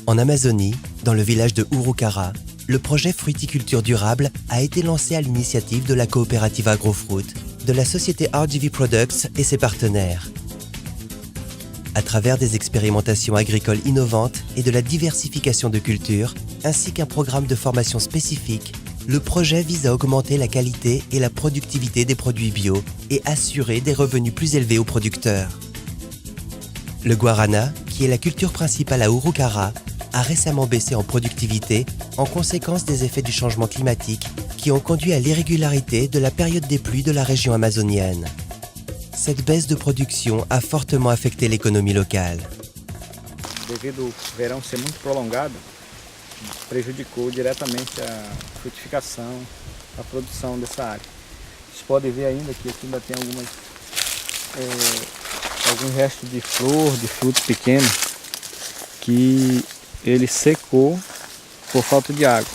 En Amazonie, dans le village de Urucara, le projet Fruiticulture durable a été lancé à l'initiative de la coopérative Agrofruit, de la société RGV Products et ses partenaires. À travers des expérimentations agricoles innovantes et de la diversification de cultures, ainsi qu'un programme de formation spécifique, le projet vise à augmenter la qualité et la productivité des produits bio et assurer des revenus plus élevés aux producteurs. Le guarana, qui est la culture principale à Urucara, a récemment baissé en productivité en conséquence des effets du changement climatique qui ont conduit à l'irrégularité de la période des pluies de la région amazonienne. Cette baisse de production a fortement affecté l'économie locale. Devido ao verão ser muito prolongado, prejudicou diretamente a frutificação, a produção dessa área. Vocês podem ver ainda que aqui ainda tem alguns restos de flor, de fruto pequeno, que ele secou por falta de água.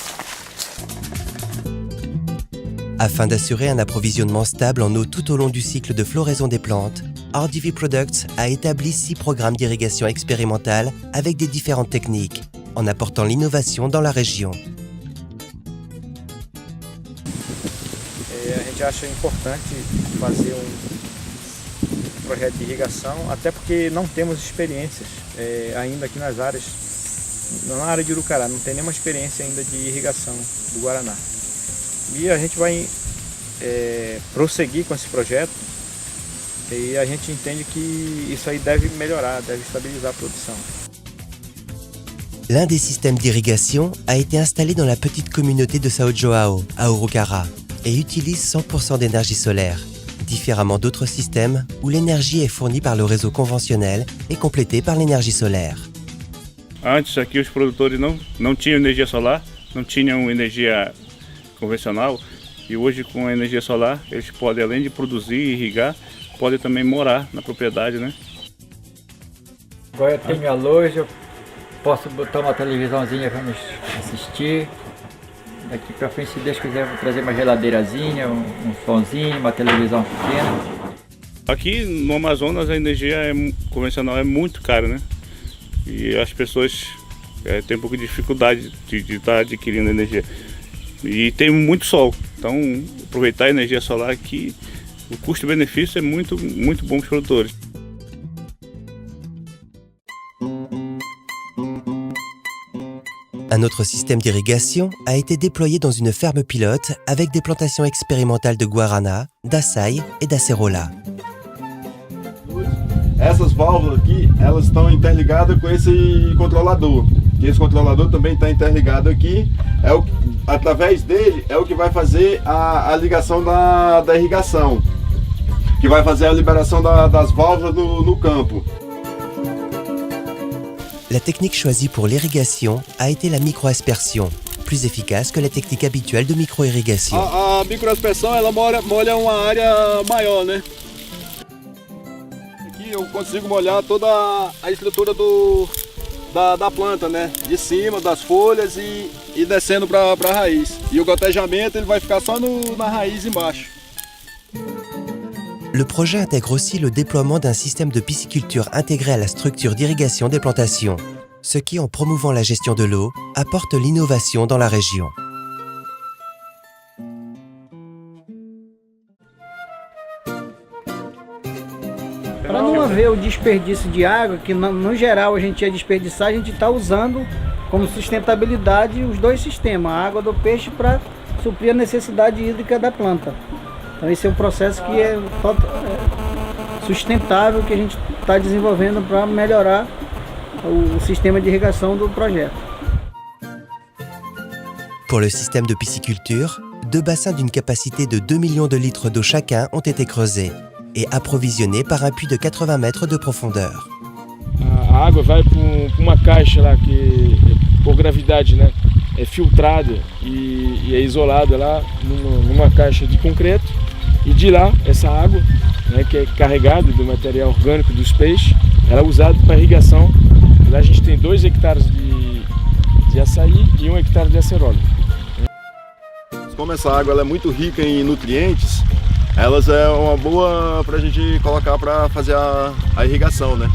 Afin d'assurer un approvisionnement stable en eau tout au long du cycle de floraison des plantes, RGV Products a établi 6 programmes d'irrigation expérimentale avec des différentes techniques, en apportant l'innovation dans la région. A gente acha importante fazer projeto de irrigação, até porque não temos experiências ainda aqui nas áreas, na área de Urucará, não tem nenhuma experiência ainda de irrigação do Guaraná. E a gente vai prosseguir com esse projeto e a gente entende que isso aí deve melhorar, deve estabilizar a produção. L'un des systèmes d'irrigation a été installé dans la petite communauté de São João, à Urucara, et utilise 100% d'énergie solaire, différemment d'autres systèmes où l'énergie est fournie par le réseau conventionnel et complétée par l'énergie solaire. Antes aqui os produtores não tinham energia solar, não tinham energia convencional, e hoje com a energia solar eles podem, além de produzir e irrigar, podem também morar na propriedade, né? Agora eu tenho a luz, eu posso botar uma televisãozinha para me assistir. Daqui para frente, se Deus quiser, eu vou trazer uma geladeirazinha, um somzinho, uma televisão pequena. Aqui no Amazonas a energia convencional é muito cara, né? E as pessoas têm um pouco de dificuldade de estar adquirindo energia. E tem muito sol, então aproveitar a energia solar aqui, o custo-benefício é muito bom para os produtores. Un autre système d'irrigation a été déployé dans une ferme pilote avec des plantations expérimentales de guarana, d'açaí et d'acerola. Essas válvulas aqui, elas estão interligadas com esse controlador. Esse controlador também está interligado aqui. Através dele é o que vai fazer a ligação da irrigação, que vai fazer a liberação das válvulas no campo. La technique choisie pour l'irrigation a été la microaspersion, plus efficace que la technique habituelle de micro-irrigation. A microaspersão ela molha uma área maior, né? Aqui eu consigo molhar toda a estrutura da planta, né? De cima, das folhas e descendo para a raiz. E o gotejamento ele vai ficar só na raiz embaixo. Le projet intègre aussi le déploiement d'un système de pisciculture intégré à la structure d'irrigation des plantations, ce qui, en promouvant la gestion de l'eau, apporte l'innovation dans la région. Para não haver o desperdício de água, que no geral a gente ia desperdiçar, a gente está usando como sustentabilidade os dois sistemas, a água do peixe para suprir a necessidade hídrica da planta. Então esse é um processo que é sustentável que a gente está desenvolvendo para melhorar o sistema de irrigação do projeto. Pour le système de pisciculture, 2 bassins d'une capacité de 2 millions de litres d'eau chacun ont été creusés et approvisionnés par un puits de 80 mètres de profondeur. A água vai para uma caixa lá que, por gravidade, né, é filtrada e é isolada lá numa caixa de concreto. E de lá, essa água, né, que é carregada do material orgânico dos peixes, ela é usada para irrigação. Lá a gente tem 2 hectares de açaí e 1 hectare de acerola. Como essa água ela é muito rica em nutrientes, elas é uma boa para a gente colocar para fazer a irrigação, né?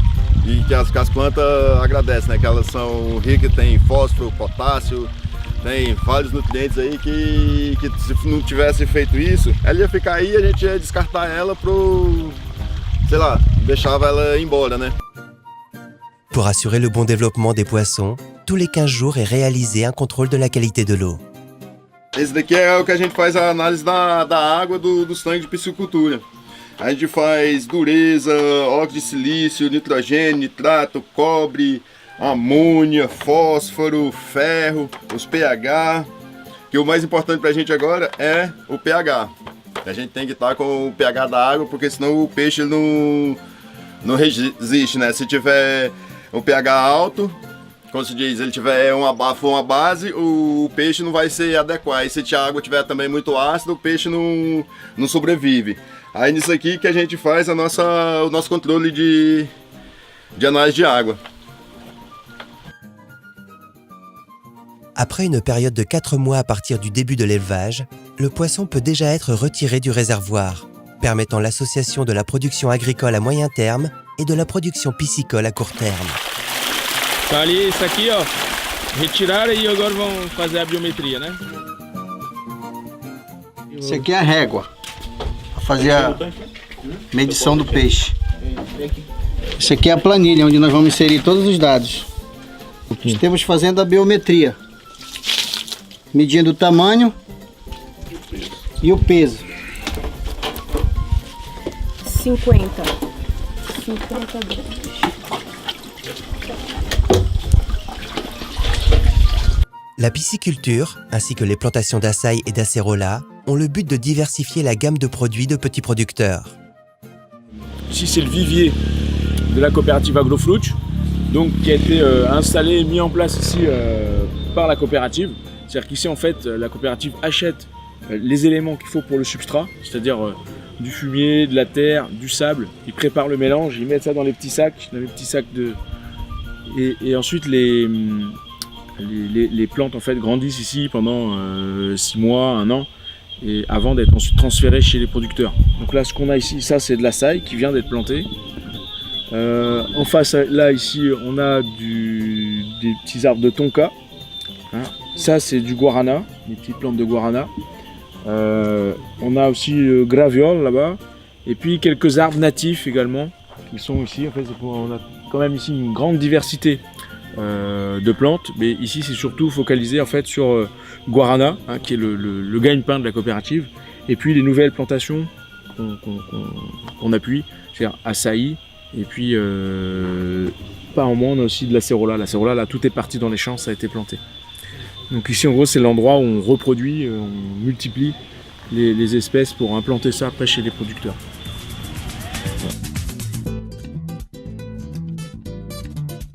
e que as plantas agradecem, né? Que elas são ricas, tem fósforo, potássio, tem vários nutrientes aí que se não tivesse feito isso, ela ia ficar aí e a gente ia descartar ela sei lá, deixava ela ir embora, né? Pour assurer le bon développement des poissons, tous les 15 jours est réalisé un contrôle de la qualité de l'eau. Esse daqui é o que a gente faz a análise da água dos tanques de piscicultura. A gente faz dureza, óxido de silício, nitrogênio, nitrato, cobre, amônia, fósforo, ferro, os pH. Que o mais importante pra gente agora é o pH. A gente tem que estar com o pH da água, porque senão o peixe não resiste, né? Se tiver um pH alto, como se diz, ele tiver for uma base, o peixe não vai ser adequado. E se a água tiver também muito ácida, o peixe não sobrevive. Aí nisso aqui que a gente faz o nosso controle de análise de água. Après une période de 4 mois à partir du début de l'élevage, le poisson peut déjà être retiré du réservoir, permettant l'association de la production agricole à moyen terme et de la production piscicole à court terme. Tá ali, isso aqui, ó, retiraram e agora vão fazer a biometria, né? Isso aqui é a régua, para fazer a medição do peixe. Isso aqui é a planilha, onde nós vamos inserir todos os dados. Estamos fazendo a biometria, medindo o tamanho e o peso. 50 gramas. La pisciculture, ainsi que les plantations d'açaï et d'acérola, ont le but de diversifier la gamme de produits de petits producteurs. Ici, c'est le vivier de la coopérative Agrofruit, donc qui a été installé et mis en place ici par la coopérative. C'est-à-dire qu'ici, en fait, la coopérative achète les éléments qu'il faut pour le substrat, c'est-à-dire du fumier, de la terre, du sable. Ils préparent le mélange, ils mettent ça dans les petits sacs et ensuite les plantes en fait grandissent ici pendant 6 mois, 1 an, et avant d'être ensuite transférées chez les producteurs. Donc là, ce qu'on a ici, ça c'est de l'açaï qui vient d'être planté. En face, là ici, on a des petits arbres de tonka. Hein. Ça c'est du guarana, des petites plantes de guarana. On a aussi le graviole là-bas, et puis quelques arbres natifs également qui sont ici. En fait, on a quand même ici une grande diversité de plantes, mais ici c'est surtout focalisé en fait sur guarana, hein, qui est le gagne-pain de la coopérative, et puis les nouvelles plantations qu'on appuie, c'est-à-dire açaï, et puis pas en moins on a aussi de l'acérola. L'acérola, là tout est parti dans les champs, ça a été planté. Donc ici en gros c'est l'endroit où on reproduit, on multiplie les espèces pour implanter ça après chez les producteurs.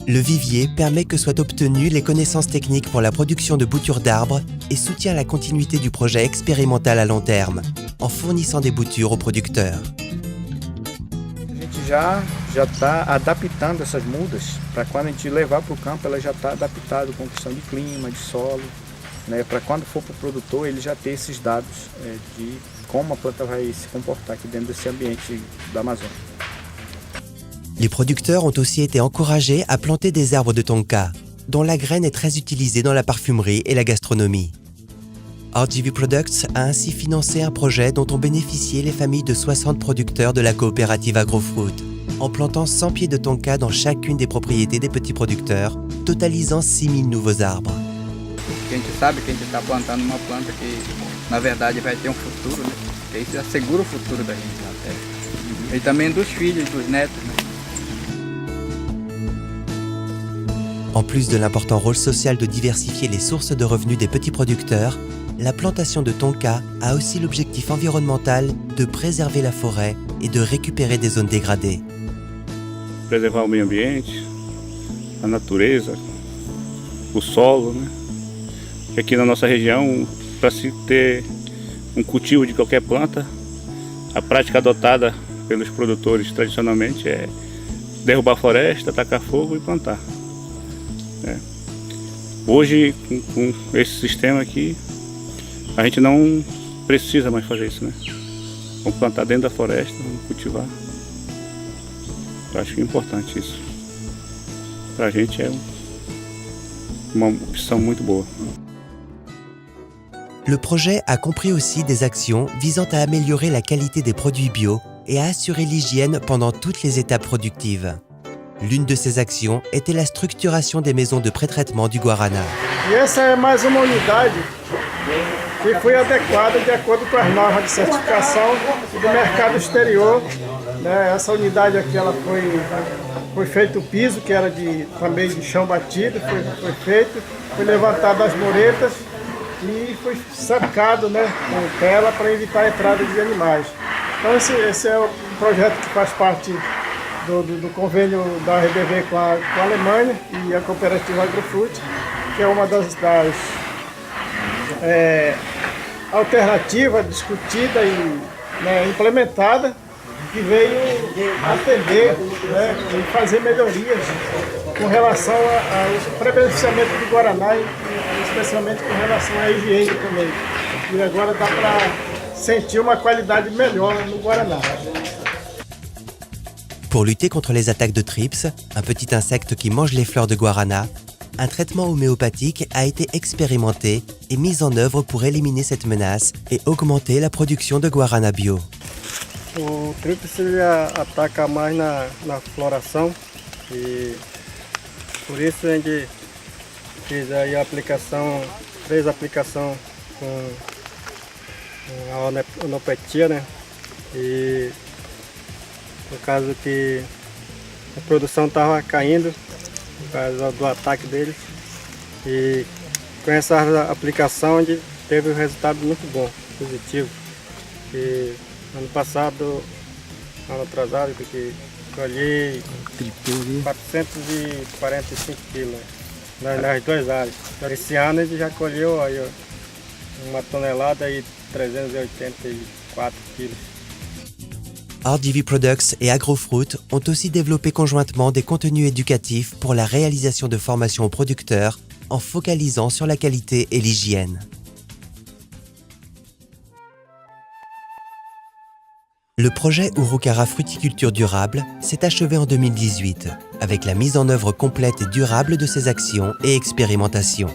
Le vivier permet que soient obtenues les connaissances techniques pour la production de boutures d'arbres et soutient la continuité du projet expérimental à long terme, en fournissant des boutures aux producteurs. A gente já está adaptando essas mudas para quando a gente levar para o campo, ela já está adaptada com questão de clima, de solo, né? Para quando for para o produtor ele já ter esses dados de como a planta vai se comportar aqui dentro desse ambiente da Amazônia. Les producteurs ont aussi été encouragés à planter des arbres de tonka, dont la graine est très utilisée dans la parfumerie et la gastronomie. RGV Products a ainsi financé un projet dont ont bénéficié les familles de 60 producteurs de la coopérative Agrofruit, en plantant 100 pieds de tonka dans chacune des propriétés des petits producteurs, totalisant 6000 nouveaux arbres. A gente sabe que a gente está plantando uma planta que, na verdade, vai ter futuro, né? Porque isso assegura o futuro da gente na terra. E também dos filhos e dos netos, né? En plus de l'important rôle social de diversifier les sources de revenus des petits producteurs, la plantation de tonka a aussi l'objectif environnemental de préserver la forêt et de récupérer des zones dégradées. Preservar o meio ambiente, a natureza, o solo, né? E aqui na nossa região, para se ter um cultivo de qualquer planta, a prática adotada pelos produtores tradicionalmente é derrubar a floresta, tacar fogo e plantar. Hoje, com esse sistema aqui, a gente não precisa mais fazer isso, né? Vamos plantar dentro da floresta, vamos cultivar. Eu acho que é importante isso. pra gente é uma opção muito boa. Le projet a compris aussi des actions visant à améliorer la qualité des produits bio et à assurer l'hygiène pendant toutes les étapes productives. L'une de ces actions était la structuration des maisons de pré-traitement du Guaraná. E essa é mais uma unidade que foi adequada de acordo com as normas de certificação do mercado exterior. Essa unidade aqui ela foi feito o piso, que era também de chão batido, foi levantado as muretas e foi cercado, com tela para evitar a entrada de animais. Então esse é o projeto que faz parte do convênio da RDV com a Alemanha e a cooperativa Agrofruit, que é uma das alternativas discutida e implementada, que veio atender e fazer melhorias com relação ao prebeneficiamento do Guaraná e especialmente com relação à higiene também. E agora dá para sentir uma qualidade melhor no Guaraná. Pour lutter contre les attaques de trips, un petit insecte qui mange les fleurs de guarana, un traitement homéopathique a été expérimenté et mis en œuvre pour éliminer cette menace et augmenter la production de guarana bio. O trips ele ataca mais na floração e por isso a gente fez aí três aplicações com a homeopatia, E por causa que a produção estava caindo, por causa do ataque deles. E com essa aplicação a gente teve um resultado muito bom, positivo. E ano passado, ano atrasado, que colhi 445 quilos nas duas áreas. Esse ano a gente já colheu aí, uma tonelada e 384 quilos. RDV Products et Agrofruit ont aussi développé conjointement des contenus éducatifs pour la réalisation de formations aux producteurs en focalisant sur la qualité et l'hygiène. Le projet Urukara Fruiticulture Durable s'est achevé en 2018 avec la mise en œuvre complète et durable de ses actions et expérimentations.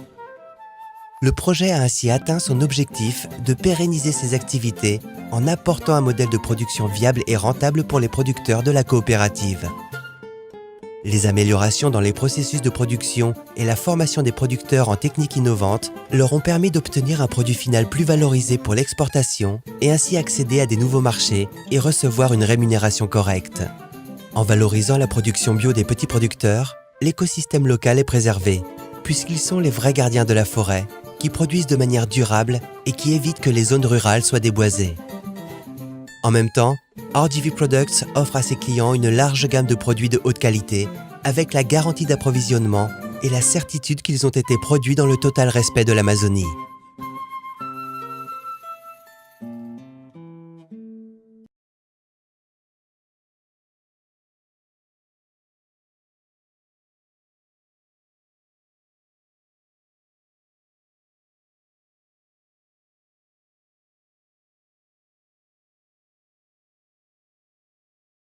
Le projet a ainsi atteint son objectif de pérenniser ses activités en apportant un modèle de production viable et rentable pour les producteurs de la coopérative. Les améliorations dans les processus de production et la formation des producteurs en techniques innovantes leur ont permis d'obtenir un produit final plus valorisé pour l'exportation et ainsi accéder à des nouveaux marchés et recevoir une rémunération correcte. En valorisant la production bio des petits producteurs, l'écosystème local est préservé, puisqu'ils sont les vrais gardiens de la forêt, qui produisent de manière durable et qui évitent que les zones rurales soient déboisées. En même temps, RDV Products offre à ses clients une large gamme de produits de haute qualité, avec la garantie d'approvisionnement et la certitude qu'ils ont été produits dans le total respect de l'Amazonie.